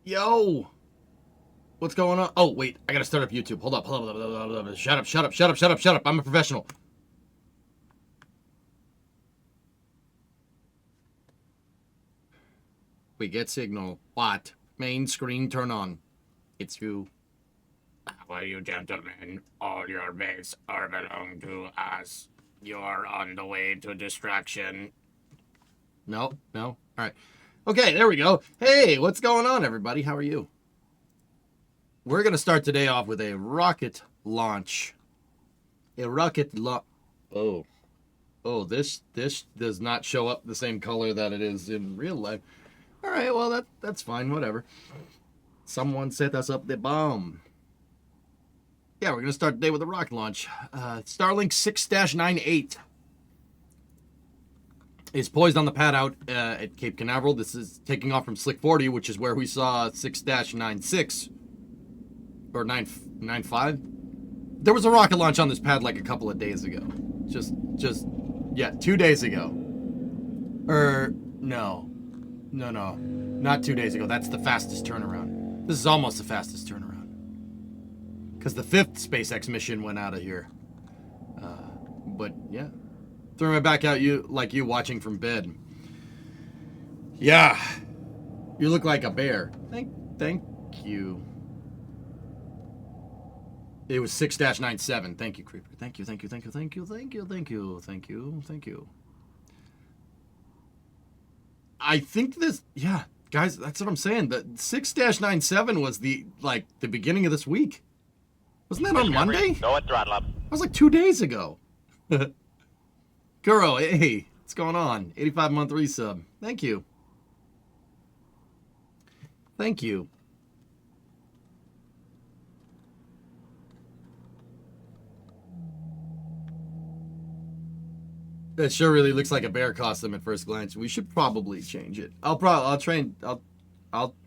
Yo! What's going on? Oh, wait. I gotta start up YouTube. Hold up. Shut up. I'm a professional. We get signal. What? Main screen turn on. It's you. How are you, gentlemen? All your base are belong to us. You're on the way to destruction. No. All right. Okay, there we go. Hey, what's going on, everybody? How are you? We're going to start today off with a rocket launch. Oh, this does not show up the same color that it is in real life. All right, well, that's fine. Whatever. Someone set us up the bomb. Yeah, we're going to start today with a rocket launch. Starlink 6-98 is poised on the pad out at Cape Canaveral. This is taking off from Slick 40, which is where we saw 6-96 or 995. There was a rocket launch on this pad like a couple of days ago. Yeah, 2 days ago. No, not 2 days ago. That's the fastest turnaround. This is almost the fastest turnaround. Because the 5th SpaceX mission went out of here. But, yeah. Throwing it back out you watching from bed. Yeah. You look like a bear. Thank you. It was 6-97. Thank you, Creeper. Thank you. I think this, yeah, guys, that's what I'm saying. The 6-97 was the beginning of this week. Wasn't that on Monday? Go and throttle up. That was like 2 days ago. Kuro, hey, what's going on? 85-month resub. Thank you. That sure really looks like a bear costume at first glance. We should probably change it. I'll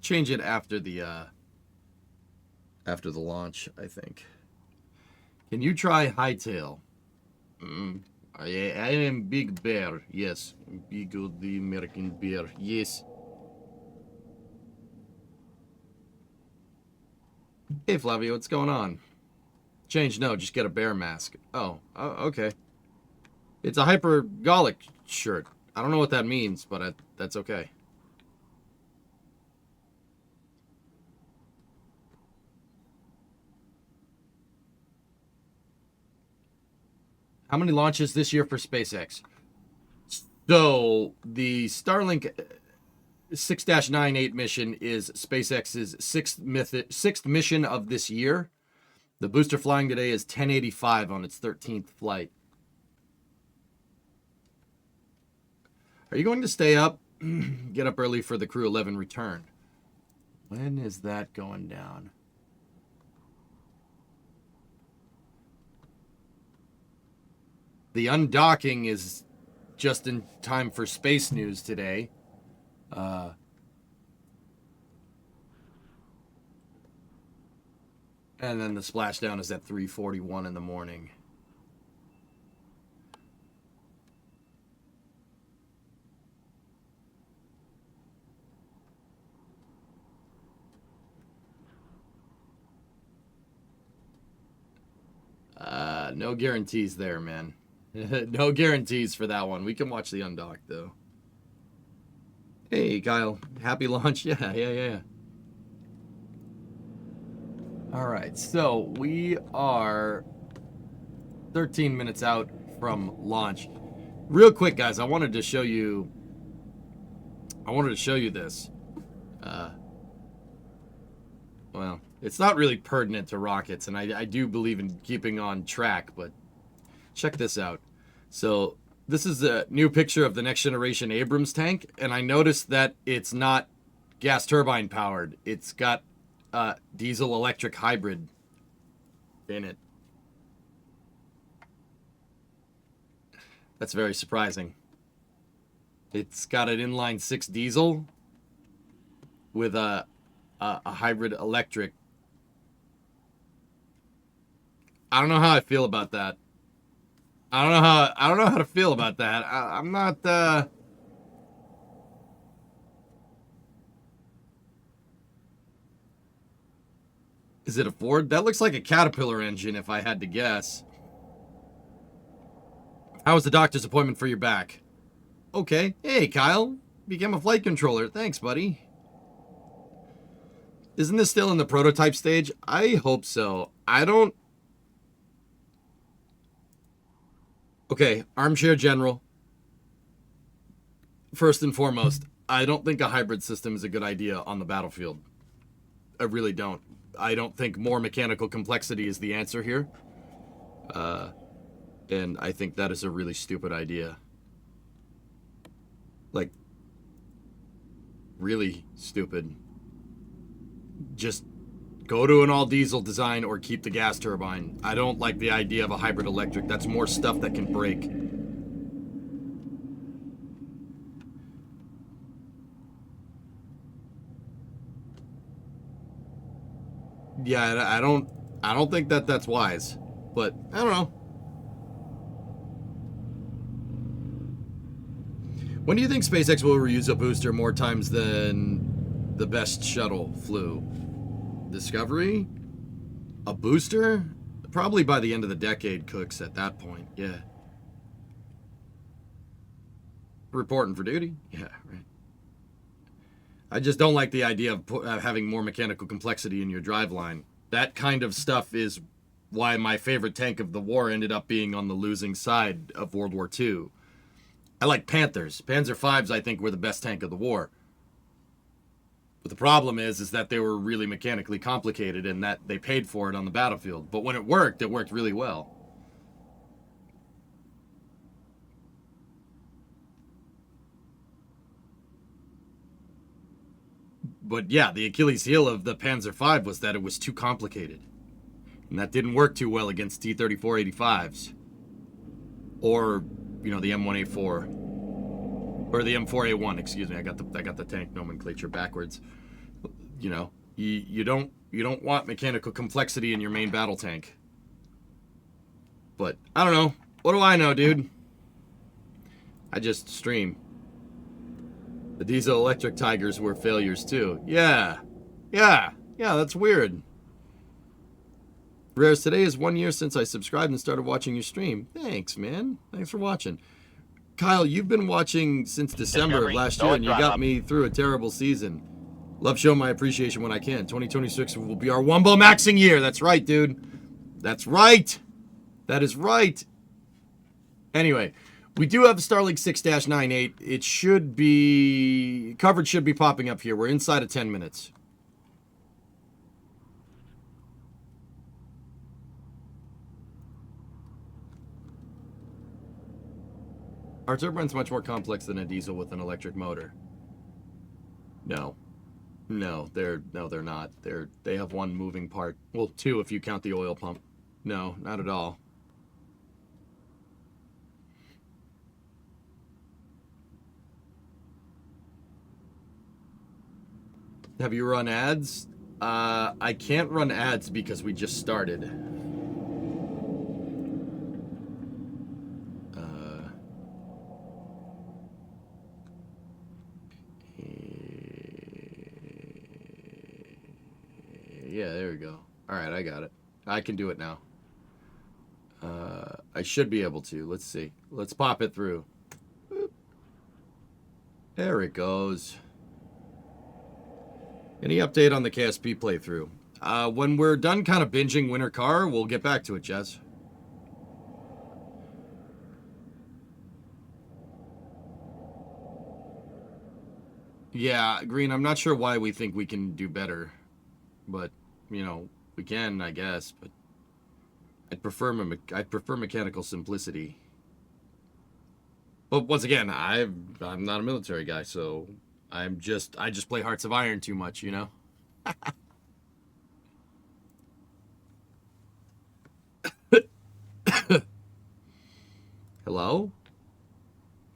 change it after the launch, I think. Can you try hightail? I am Big Bear. Yes, big old the American bear. Yes. Hey Flavio, what's going on? Change? No, just get a bear mask. Oh, okay. It's a hypergolic shirt. I don't know what that means, but that's okay. How many launches this year for SpaceX? So, the Starlink 6-98 mission is SpaceX's sixth mission of this year. The booster flying today is 1085 on its 13th flight. Are you going to stay up? Get up early for the Crew 11 return. When is that going down? The undocking is just in time for space news today. And then the splashdown is at 3:41 in the morning. No guarantees there, man. No guarantees for that one. We can watch the undock, though. Hey, Kyle. Happy launch. Yeah. All right, so we are 13 minutes out from launch. Real quick, guys, I wanted to show you this. Well, it's not really pertinent to rockets, and I do believe in keeping on track, but check this out. So this is a new picture of the next generation Abrams tank, and I noticed that it's not gas turbine powered. It's got diesel electric hybrid in it. That's very surprising. It's got an inline 6 diesel with a hybrid electric. I don't know how I feel about that. I don't know how to feel about that. I'm not Is it a Ford? That looks like a Caterpillar engine, if I had to guess. How was the doctor's appointment for your back? Okay. Hey, Kyle. Became a flight controller. Thanks, buddy. Isn't this still in the prototype stage? I hope so. I don't... Okay, Armchair General. First and foremost, I don't think a hybrid system is a good idea on the battlefield. I really don't. I don't think more mechanical complexity is the answer here. And I think that is a really stupid idea. Like, really stupid. Just go to an all-diesel design or keep the gas turbine. I don't like the idea of a hybrid electric. That's more stuff that can break. Yeah, I don't think that that's wise. But I don't know. When do you think SpaceX will reuse a booster more times than the best shuttle flew? Discovery? A booster? Probably by the end of the decade, Cooks, at that point. Yeah. Reporting for duty? Yeah, right. I just don't like the idea of having more mechanical complexity in your driveline. That kind of stuff is why my favorite tank of the war ended up being on the losing side of World War II. I like Panthers. Panzer V's, I think, were the best tank of the war. But the problem is that they were really mechanically complicated and that they paid for it on the battlefield. But when it worked really well. But yeah, the Achilles heel of the Panzer V was that it was too complicated. And that didn't work too well against T-34-85s. Or, you know, the M1A4. Or the M4A1, excuse me. I got the tank nomenclature backwards. You know, you don't want mechanical complexity in your main battle tank. But I don't know. What do I know, dude? I just stream. The diesel electric Tigers were failures too. Yeah, that's weird. Rares, today is 1 year since I subscribed and started watching your stream. Thanks, man. Thanks for watching. Kyle, you've been watching since December of last year, and you got me through a terrible season. Love showing my appreciation when I can. 2026 will be our Wumbo maxing year. That's right, dude. That's right. That is right. Anyway, we do have Starlink 6-98. It should be... Coverage should be popping up here. We're inside of 10 minutes. Our turbine's much more complex than a diesel with an electric motor. No, they're not. They have one moving part. Well, two if you count the oil pump. No, not at all. Have you run ads? I can't run ads because we just started. Yeah, there we go. All right, I got it. I can do it now. I should be able to. Let's see. Let's pop it through. Boop. There it goes. Any update on the KSP playthrough? When we're done kind of binging Winter Car, we'll get back to it, Jess. Yeah, Green, I'm not sure why we think we can do better. But, you know, we can, I guess. But I'd prefer mechanical simplicity. But once again, I'm not a military guy, so I just play Hearts of Iron too much, you know? Hello?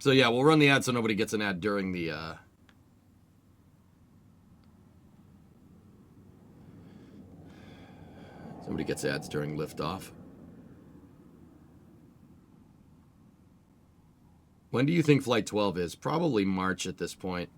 So yeah, we'll run the ad so nobody gets an ad during the somebody gets ads during liftoff. When do you think Flight 12 is? Probably March at this point.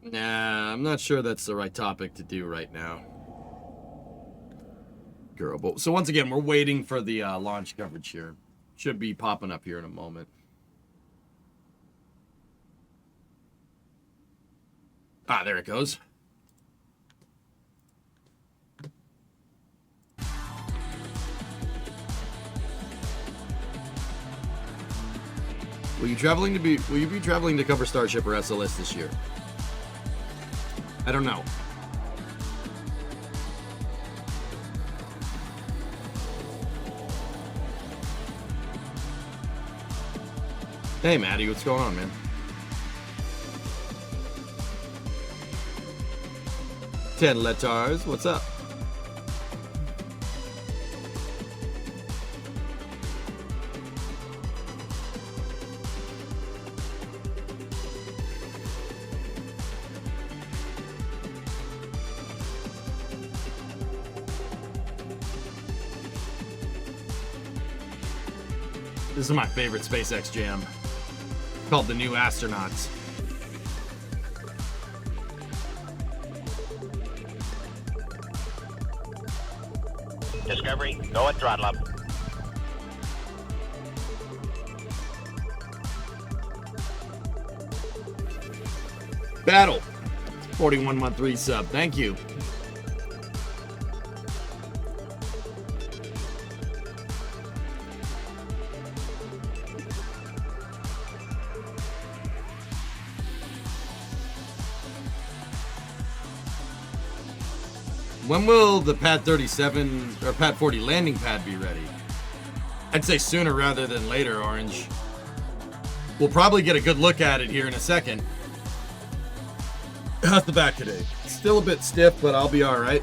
Nah, I'm not sure that's the right topic to do right now. Girl, but so once again, we're waiting for the launch coverage here. Should be popping up here in a moment. Ah, there it goes. Will you be traveling to cover Starship or SLS this year? I don't know. Hey, Maddie, what's going on, man? 10 Letars, what's up? This is my favorite SpaceX jam, called The New Astronauts. Discovery, go at throttle up. Battle, 41-month resub, thank you. When will the Pad 37 or Pad 40 landing pad be ready? I'd say sooner rather than later, Orange. We'll probably get a good look at it here in a second. How's the back today? Still a bit stiff, but I'll be all right.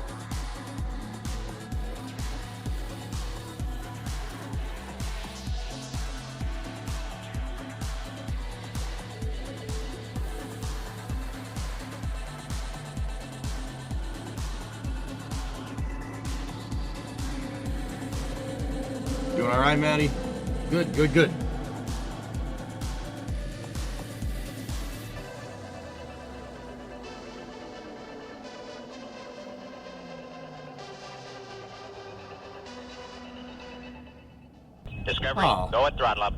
Doing all right, Maddie? Good, good, good. Discovery, Oh. go at throttle up.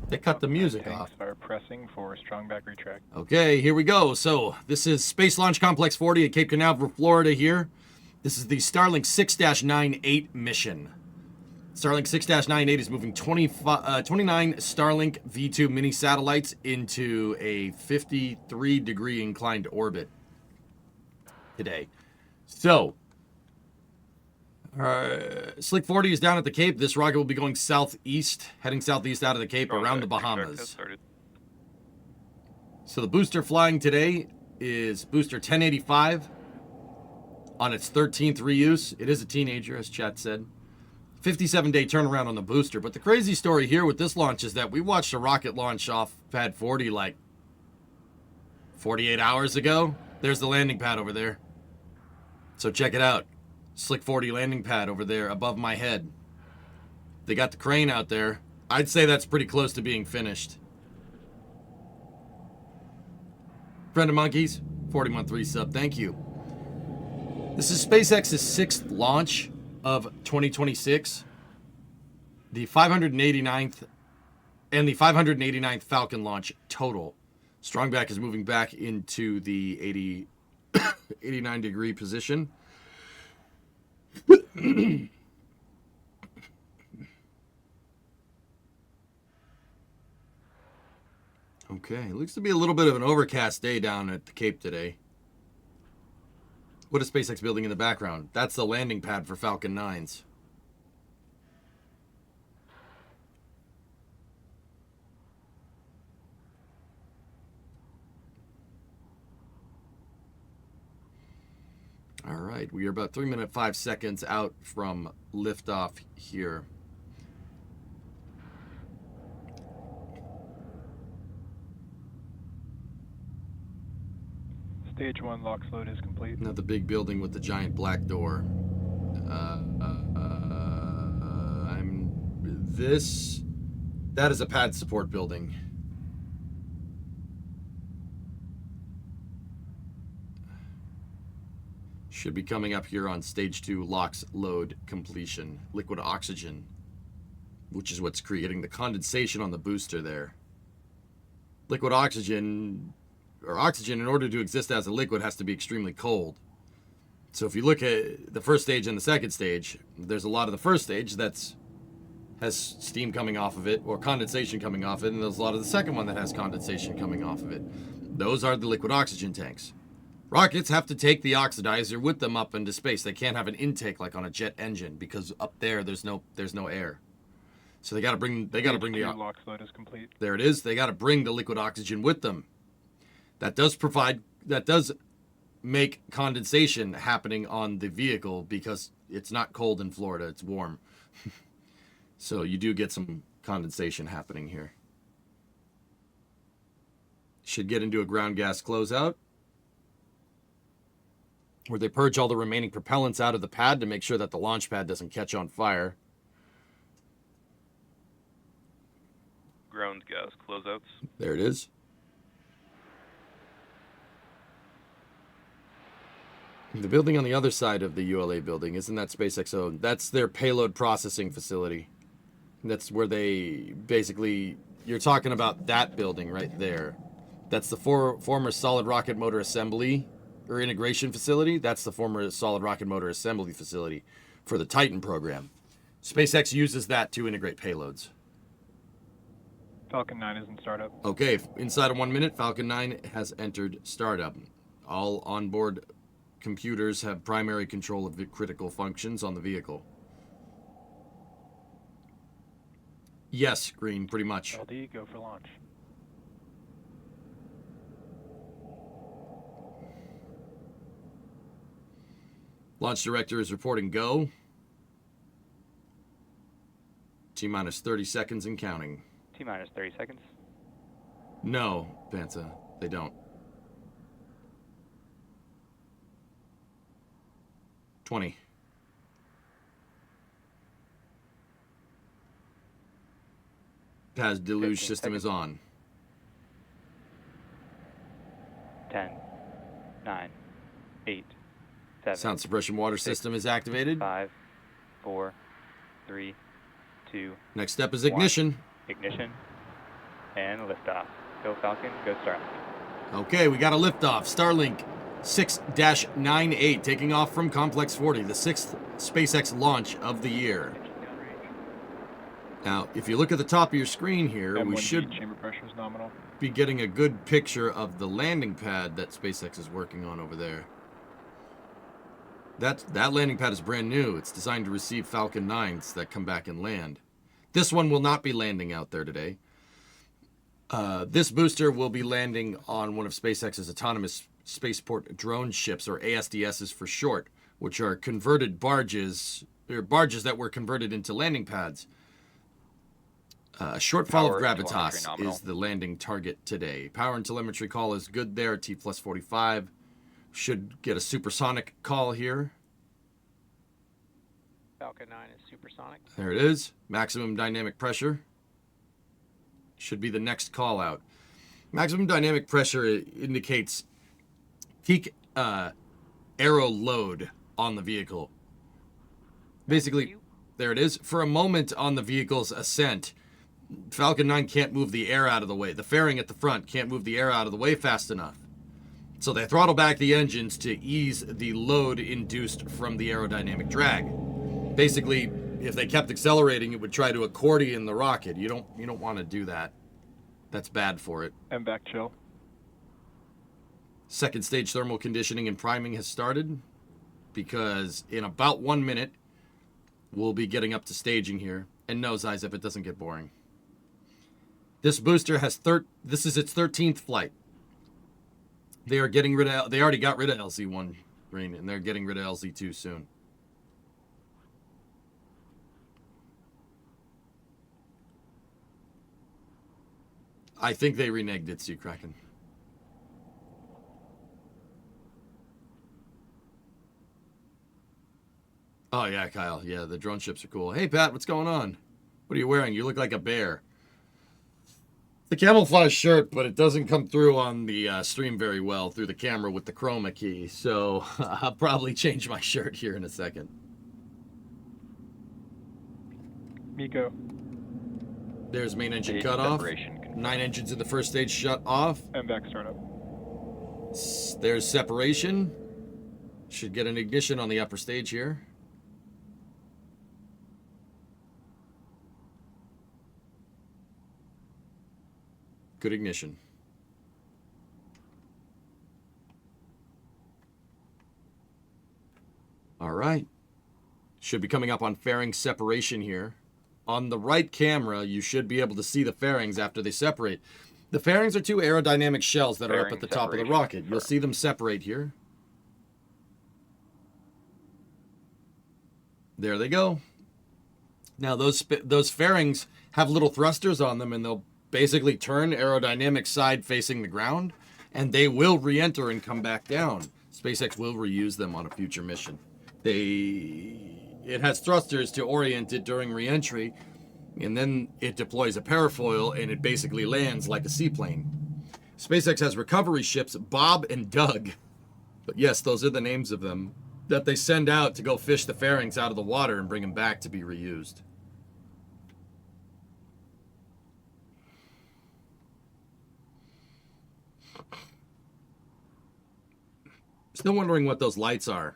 They cut the music Tanks off. are pressing for strong back retract. Okay, here we go. So this is Space Launch Complex 40 at Cape Canaveral, Florida here. This is the Starlink 6-98 mission. Starlink 6-98 is moving 29 Starlink V2 mini satellites into a 53-degree inclined orbit today. So, Slick 40 is down at the Cape. This rocket will be going southeast, heading southeast out of the Cape around the Bahamas. So the booster flying today is booster 1085 on its 13th reuse. It is a teenager, as chat said. 57-day turnaround on the booster. But the crazy story here with this launch is that we watched a rocket launch off Pad 40 like 48 hours ago. There's the landing pad over there. So check it out. Slick 40 landing pad over there above my head. They got the crane out there. I'd say that's pretty close to being finished. Friend of Monkeys, 40-month resub. Thank you. This is SpaceX's 6th launch of 2026. The 589th and the 589th Falcon launch total. Strongback is moving back into the 89-degree position. Okay, looks to be a little bit of an overcast day down at the Cape today. What is SpaceX building in the background? That's the landing pad for Falcon 9s. All right, we are about 3 minutes 5 seconds out from liftoff here. Stage 1 lock load is complete. Not the big building with the giant black door. That is a pad support building. Should be coming up here on stage 2, LOX load completion. Liquid oxygen, which is what's creating the condensation on the booster there. Liquid oxygen, or oxygen, in order to exist as a liquid, has to be extremely cold. So if you look at the first stage and the second stage, there's a lot of the first stage that's has steam coming off of it, or condensation coming off it, and there's a lot of the second one that has condensation coming off of it. Those are the liquid oxygen tanks. Rockets have to take the oxidizer with them up into space. They can't have an intake like on a jet engine, because up there there's no air. So they got to bring the LOX load is complete. There it is. They got to bring the liquid oxygen with them. That does make condensation happening on the vehicle, because it's not cold in Florida, it's warm. So you do get some condensation happening here. Should get into a ground gas closeout, where they purge all the remaining propellants out of the pad to make sure that the launch pad doesn't catch on fire. Ground gas closeouts. There it is. The building on the other side of the ULA building, isn't that SpaceX owned? That's their payload processing facility. That's where they basically, you're talking about that building right there. That's the former solid rocket motor assembly or integration facility. That's the former solid rocket motor assembly facility for the Titan program. SpaceX uses that to integrate payloads. Falcon 9 is in startup. Okay, inside of 1 minute, Falcon 9 has entered startup. All onboard computers have primary control of the critical functions on the vehicle. Yes, Green, pretty much. LD, go for launch. Launch director is reporting go. T-minus 30 seconds and counting. T-minus 30 seconds. No, Pantha, they don't. 20. PAS deluge 15 system is on. 10, 9, 8, 7. Sound suppression water system is activated. 5, 4, 3, 2. Next step is ignition. Ignition and liftoff. Go Falcon, go Starlink. Okay, we got a liftoff. Starlink 6-98 taking off from Complex 40, the 6th SpaceX launch of the year. Now, if you look at the top of your screen here, we M1G should chamber pressure is nominal. be getting a good picture of the landing pad that SpaceX is working on over there. That landing pad is brand new. It's designed to receive Falcon 9s that come back and land. This one will not be landing out there today. This booster will be landing on one of SpaceX's autonomous spaceport drone ships, or ASDSs for short, which are converted barges, or barges that were converted into landing pads. Shortfall of Power and telemetry gravitas nominal. is the landing target today. Power and telemetry call is good there, T plus 45. Should get a supersonic call here. Falcon 9 is supersonic. There it is. Maximum dynamic pressure should be the next call out. Maximum dynamic pressure indicates peak aero load on the vehicle. Basically, there it is. For a moment on the vehicle's ascent, Falcon 9 can't move the air out of the way. The fairing at the front can't move the air out of the way fast enough. So they throttle back the engines to ease the load induced from the aerodynamic drag. Basically, if they kept accelerating, it would try to accordion the rocket. You don't want to do that. That's bad for it. M back chill. Second stage thermal conditioning and priming has started, because in about 1 minute, we'll be getting up to staging here. And nose eyes if it doesn't get boring. This booster has this is its 13th flight. They are getting rid of, they already got rid of LZ1, Green, and they're getting rid of LZ2 soon. I think they reneged it, Sea Kraken. Oh yeah, Kyle. Yeah, the drone ships are cool. Hey Pat, what's going on? What are you wearing? You look like a bear. the camouflage shirt, but it doesn't come through on the stream very well through the camera with the chroma key. So I'll probably change my shirt here in a second. Miko. There's main engine Stage cut off. separation confirmed. 9 engines in the first stage shut off. MVAC startup. There's separation. Should get an ignition on the upper stage here. Good ignition. All right. Should be coming up on fairing separation here. On the right camera, you should be able to see the fairings after they separate. The fairings are two aerodynamic shells that are up Fairing at the top of the separation rocket. You'll confirmed. see them separate here. There they go. Now those fairings have little thrusters on them, and they'll basically turn aerodynamic side facing the ground, and they will re-enter and come back down. SpaceX will reuse them on a future mission. It has thrusters to orient it during re-entry, and then it deploys a parafoil and it basically lands like a seaplane. SpaceX has recovery ships Bob and Doug, but yes, those are the names of them, that they send out to go fish the fairings out of the water and bring them back to be reused. Still wondering what those lights are.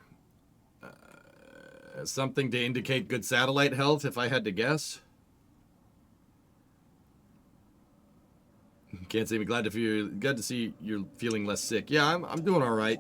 Something to indicate good satellite health, if I had to guess. Can't say me glad to see you're feeling less sick. Yeah, I'm doing all right.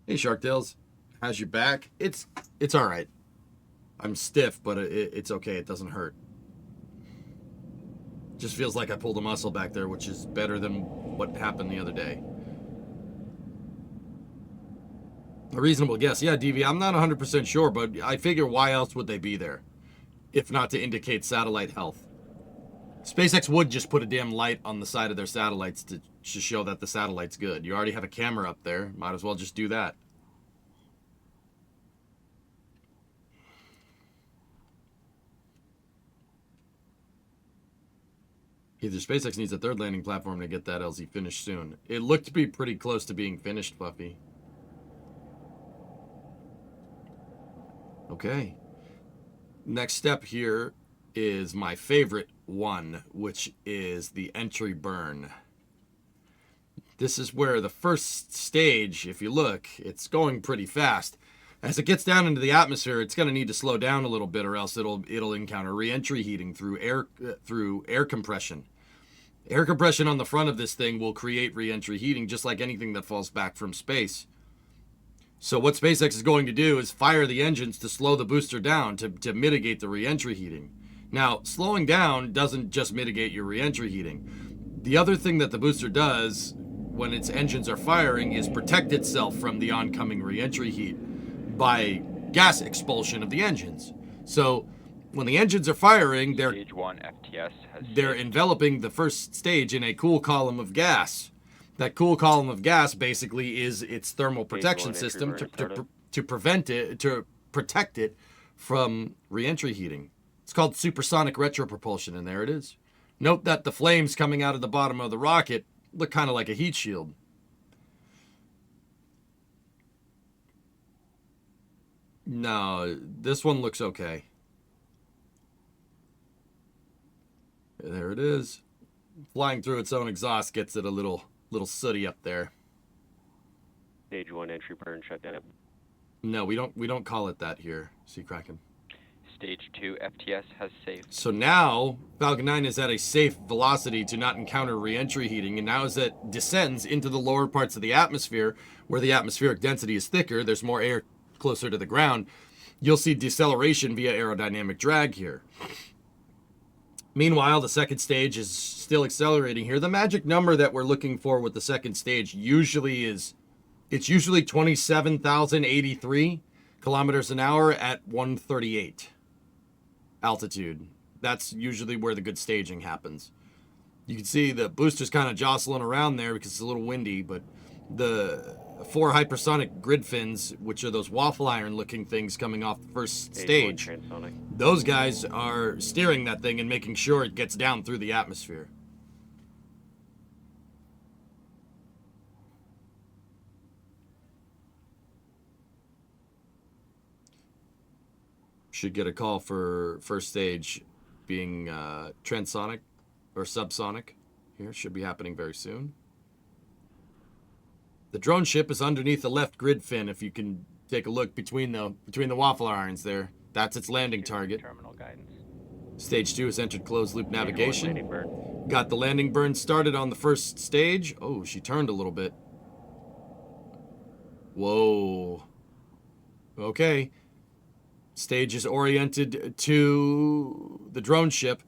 Hey, Sharktails. How's your back? It's all right. I'm stiff, but it's okay. It doesn't hurt. Just feels like I pulled a muscle back there, which is better than what happened the other day. A reasonable guess. Yeah, DV, I'm not 100% sure, but I figure why else would they be there if not to indicate satellite health? SpaceX would just put a damn light on the side of their satellites to show that the satellite's good. You already have a camera up there. Might as well just do that. Either SpaceX needs a third landing platform to get that LZ finished soon. It looked to be pretty close to being finished, Buffy. Okay. Next step here is my favorite one, which is the entry burn. This is where the first stage, if you look, it's going pretty fast. As it gets down into the atmosphere, it's going to need to slow down a little bit, or else it'll encounter re-entry heating through air compression. Air compression on the front of this thing will create re-entry heating, just like anything that falls back from space. So what SpaceX is going to do is fire the engines to slow the booster down to mitigate the re-entry heating. Now, slowing down doesn't just mitigate your re-entry heating. The other thing that the booster does when its engines are firing is protect itself from the oncoming re-entry heat by gas expulsion of the engines. So when the engines are firing, Stage 1 FTS has they're saved. enveloping the first stage in a cool column of gas. That cool column of gas basically is its thermal protection Stage 1 system entry burn to protect it from re-entry heating. It's called supersonic retropropulsion, and there it is. Note that the flames coming out of the bottom of the rocket look kind of like a heat shield. No, this one looks okay. There it is. Flying through its own exhaust gets it a little sooty up there. Stage 1 entry burn shutdown. No, we don't call it that here, Sea Kraken. Stage 2 FTS has saved. So now Falcon 9 is at a safe velocity to not encounter re-entry heating, and now as it descends into the lower parts of the atmosphere, where the atmospheric density is thicker, there's more air closer to the ground, you'll see deceleration via aerodynamic drag here. Meanwhile, the second stage is still accelerating here. The magic number that we're looking for with the second stage usually 27,083 kilometers an hour at 138 altitude. That's usually where the good staging happens. You can see the booster's kind of jostling around there because it's a little windy, but the 4 hypersonic grid fins, which are those waffle iron looking things coming off the first stage, Transonic. those guys are steering that thing and making sure it gets down through the atmosphere. Should get a call for first stage being transonic or subsonic here. Should be happening very soon. The drone ship is underneath the left grid fin. If you can take a look between the waffle irons there, that's its landing target. Terminal guidance. Stage 2 has entered closed loop navigation. Landing burn. Got the landing burn started on the first stage. Oh, she turned a little bit. Whoa. Okay. Stage is oriented to the drone ship.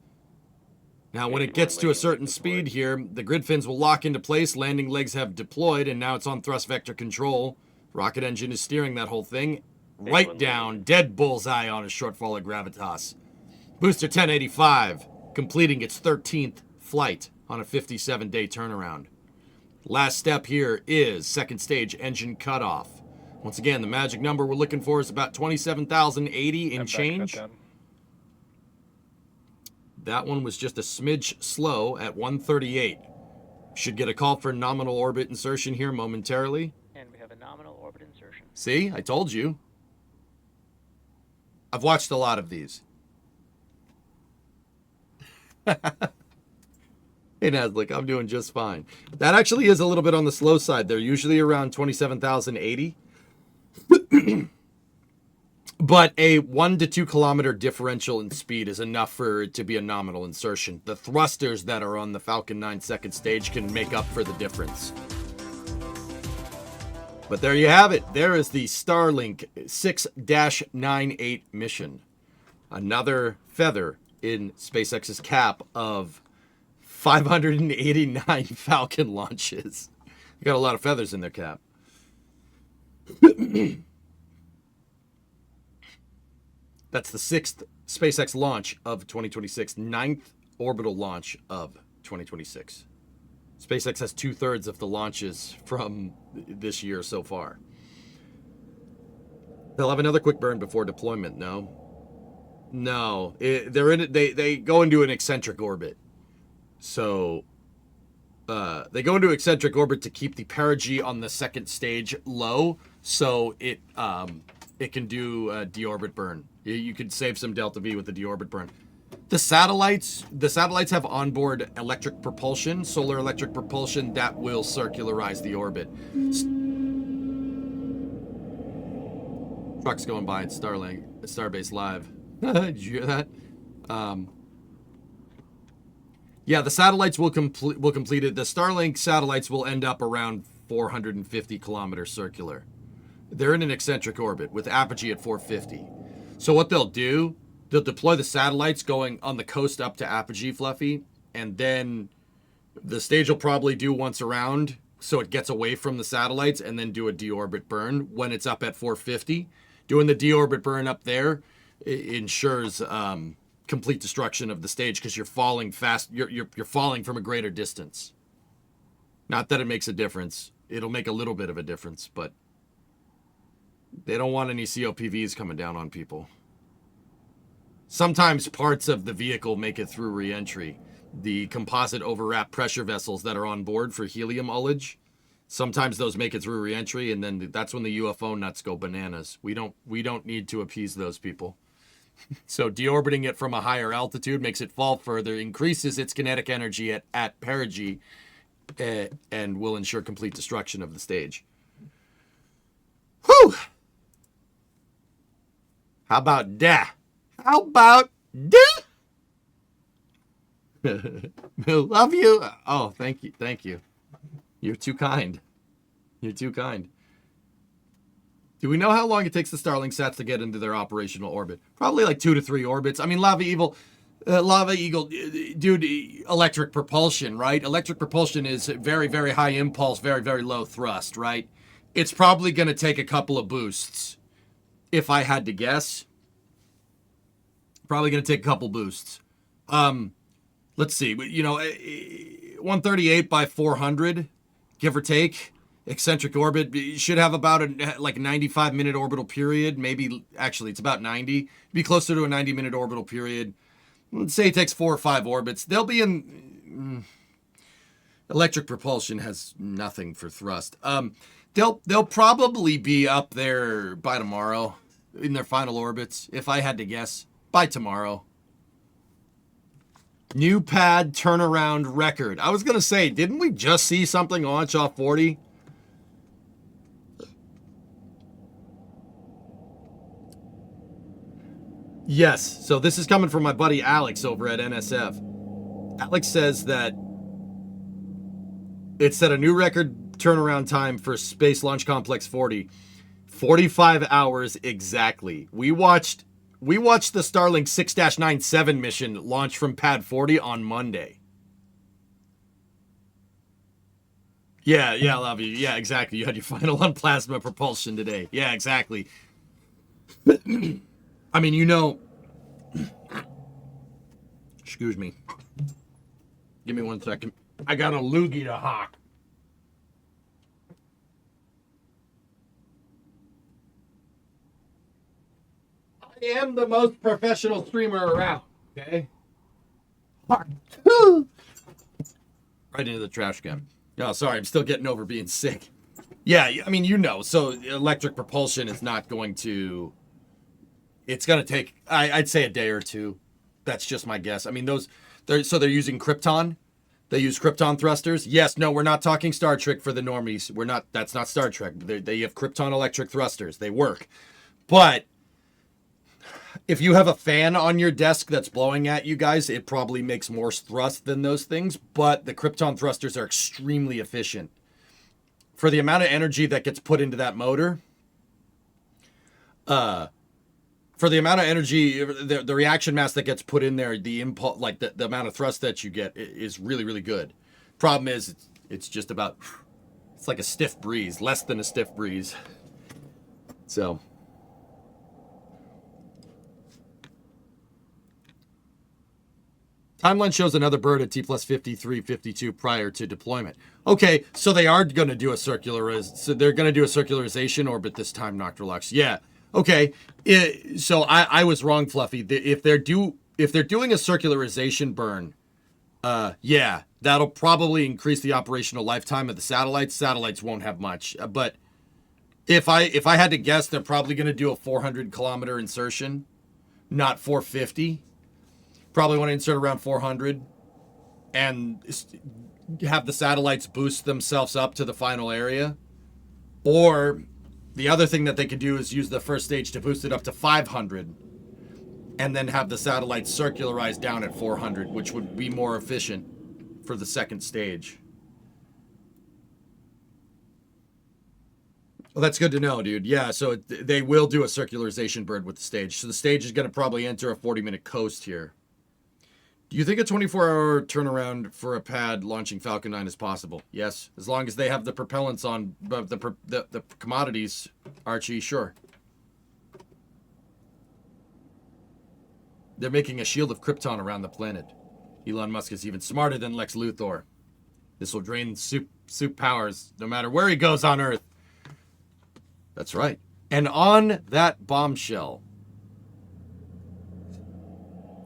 Now, when it gets to a certain speed here, the grid fins will lock into place. Landing legs have deployed, and now it's on thrust vector control. Rocket engine is steering that whole thing right down, dead bullseye on a shortfall of gravitas. Booster 1085, completing its 13th flight on a 57-day turnaround. Last step here is second stage engine cutoff. Once again, the magic number we're looking for is about 27,080 in change. That one was just a smidge slow at 138. Should get a call for nominal orbit insertion here momentarily. And we have a nominal orbit insertion. See, I told you. I've watched a lot of these. Hey, Naslik, I'm doing just fine. That actually is a little bit on the slow side. They're usually around 27,080. But a 1 to 2 kilometer differential in speed is enough for it to be a nominal insertion. The thrusters that are on the Falcon 9 second stage can make up for the difference. But there you have it. There is the Starlink 6-98 mission. Another feather in SpaceX's cap of 589 Falcon launches. They got a lot of feathers in their cap. That's the 6th SpaceX launch of 2026, 9th orbital launch of 2026. SpaceX has 2/3 of the launches from this year so far. They'll have another quick burn before deployment. No, they're in it. They go into an eccentric orbit. So they go into eccentric orbit to keep the perigee on the second stage low, so it can do a deorbit burn. You could save some delta V with the deorbit burn. The satellites have onboard electric propulsion, solar electric propulsion that will circularize the orbit. Trucks going by at Starbase Live. Did you hear that? Yeah, the satellites will complete it. The Starlink satellites will end up around 450 kilometers circular. They're in an eccentric orbit with apogee at 450. So what they'll do, they'll deploy the satellites going on the coast up to apogee, Fluffy, and then the stage will probably do once around so it gets away from the satellites and then do a deorbit burn when it's up at 450. Doing the deorbit burn up there ensures complete destruction of the stage because you're falling fast. You're falling from a greater distance. Not that it makes a difference. It'll make a little bit of a difference, but they don't want any COPVs coming down on people. Sometimes parts of the vehicle make it through re-entry. The composite overwrap pressure vessels that are on board for helium ullage, sometimes those make it through re-entry, and then that's when the UFO nuts go bananas. We don't need to appease those people. So deorbiting it from a higher altitude makes it fall further, increases its kinetic energy at perigee, and will ensure complete destruction of the stage. Whew! How about that? How about that? Love you. Oh, thank you. Thank you. You're too kind. You're too kind. Do we know how long it takes the Starlink sats to get into their operational orbit? Probably like 2 to 3 orbits. I mean, Lava Eagle, dude, electric propulsion, right? Electric propulsion is very, very high impulse, very, very low thrust, right? It's probably going to take a couple of boosts. If I had to guess, probably going to take a couple boosts Let's see. You know, 138 by 400, give or take. Eccentric orbit. You should have about a 95-minute orbital period. Maybe, actually, it's about 90. Be closer to a 90-minute orbital period. Let's say it takes 4 or 5 orbits. They'll be in... electric propulsion has nothing for thrust. They'll probably be up there by tomorrow in their final orbits, if I had to guess. By tomorrow. New pad turnaround record. I was going to say, didn't we just see something launch off 40? Yes. So this is coming from my buddy Alex over at NSF. Alex says that it set a new record turnaround time for Space Launch Complex 40. 45 hours exactly. We watched the Starlink 6-97 mission launch from Pad 40 on Monday. Yeah, love you. Yeah, exactly. You had your final on plasma propulsion today. Yeah, exactly. I mean, you know... Excuse me. Give me 1 second. I got a loogie to hawk. I am the most professional streamer around, okay? Right into the trash can. Oh, sorry, I'm still getting over being sick. Yeah, I mean, you know, so electric propulsion is not going to... It's going to take, I'd say, a day or two. That's just my guess. I mean, they're using Krypton. They use Krypton thrusters. Yes, no, we're not talking Star Trek for the normies. That's not Star Trek. They have Krypton electric thrusters. They work. But if you have a fan on your desk that's blowing at you guys, it probably makes more thrust than those things. But the Krypton thrusters are extremely efficient. For the amount of energy that gets put into that motor, for the amount of energy, the reaction mass that gets put in there, the impulse, like the amount of thrust that you get is really, really good. Problem is, it's just about, it's like a stiff breeze, less than a stiff breeze. So. Timeline shows another bird at T plus 53, 52 prior to deployment. Okay, so they are going to do they're going to do a circularization orbit this time, Nocturlux. Yeah. Okay, so I was wrong, Fluffy. If they're doing a circularization burn, yeah, that'll probably increase the operational lifetime of the satellites. Satellites won't have much, but if I had to guess, they're probably going to do a 400-kilometer insertion, not 450. Probably want to insert around 400, and have the satellites boost themselves up to the final area, or the other thing that they could do is use the first stage to boost it up to 500 and then have the satellites circularize down at 400, which would be more efficient for the second stage. Well, that's good to know, dude. Yeah, so they will do a circularization burn with the stage. So the stage is going to probably enter a 40-minute coast here. Do you think a 24-hour turnaround for a pad launching Falcon 9 is possible? Yes, as long as they have the propellants on the commodities, Archie, sure. They're making a shield of Krypton around the planet. Elon Musk is even smarter than Lex Luthor. This will drain soup powers no matter where he goes on Earth. That's right. And on that bombshell,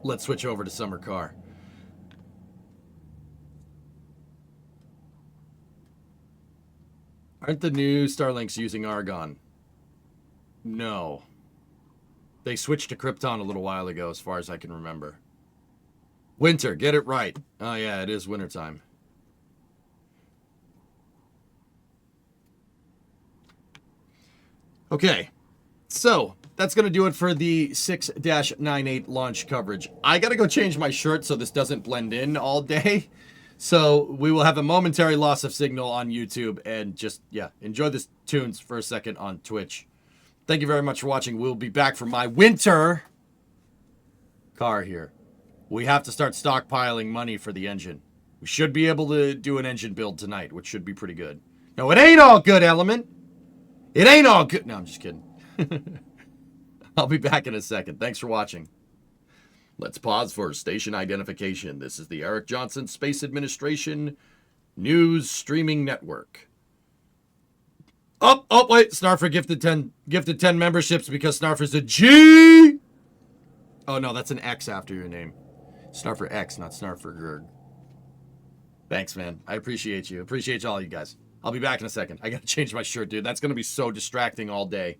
let's switch over to Summer Car. Aren't the new Starlinks using argon? No. They switched to Krypton a little while ago, as far as I can remember. Winter, get it right. Oh yeah, it is wintertime. Okay, so that's going to do it for the 6-98 launch coverage. I got to go change my shirt so this doesn't blend in all day. So we will have a momentary loss of signal on YouTube, and just, yeah, enjoy the tunes for a second on Twitch. Thank you very much for watching. We'll be back for my winter car here. We have to start stockpiling money for the engine. We should be able to do an engine build tonight, which should be pretty good. No, it ain't all good, Element. It ain't all good. No, I'm just kidding. I'll be back in a second. Thanks for watching. Let's pause for station identification. This is the Eric Johnson Space Administration News Streaming Network. Oh, wait. Snarfer gifted 10 memberships because Snarfer's a G. Oh, no, that's an X after your name. Snarfer X, not Snarfer Gerg. Thanks, man. I appreciate you. Appreciate all you guys. I'll be back in a second. I gotta change my shirt, dude. That's gonna be so distracting all day.